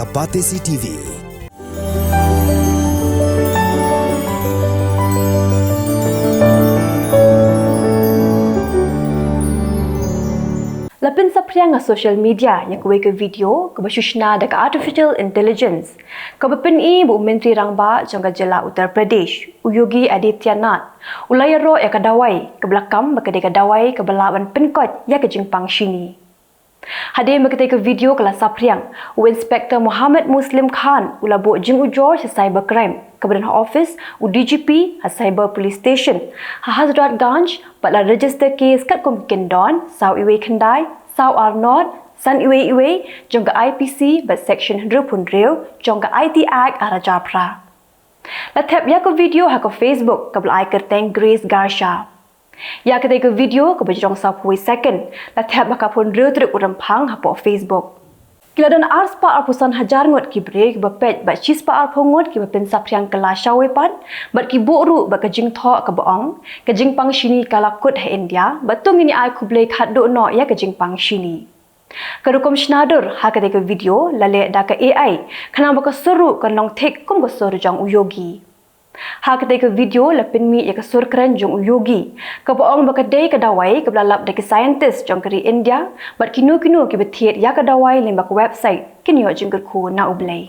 ka Bateं CCTV. Lapin sapriang social media yang kuwe ke video ke shna dekat artificial intelligence. Ke bepeni Bu Myntri Rangbah jangka jela Uttar Pradesh, Uyogi Adityanath. Ulaya ro ya kadawai ke belakang berkedai kadawai ke belawan penkot ya ke jingpang sini. Hadir berkedai ke video kelas sapriang, Inspektor Muhammad Muslim Khan ulabu jing ujor cybercrime ke Badan Office UDGP Cyber Police Station Hazrat Ganj patlah register kes kat Kumkin Don Sau Iwe Kendai Sau Arnod San Iwe jangka IPC bat Section 100 Punril jangka IT Act Arajapra. Latap ya ke video ha ke Facebook ke belai kerteng Grace Garsha. Ya ketika video ke bejong 10 second latap baka Punril truk urempang ha po Facebook. Kiladan ars pa arpusan hajar ngot ki break bapet bat chis pa arpongot ki bapen sapriang kala syawepan bat ki boru bat kajing thok ke boong kajing pang sini kala kut ha India batung ini ai kublai khaddo no ya kajing pang sini. Kerukum shnadur ha ketika video lale da ke AI kana baka seru kan long tek kum go seru jang uyogi. Ha ketika video lapin mi ya ke sur keren jong uyogi ke boong baka dei ke dawai ke belalap de ke scientist jong keri India bat kinu ki betiet ya ke dawai lembak website kini yo jengkel ku na ublai.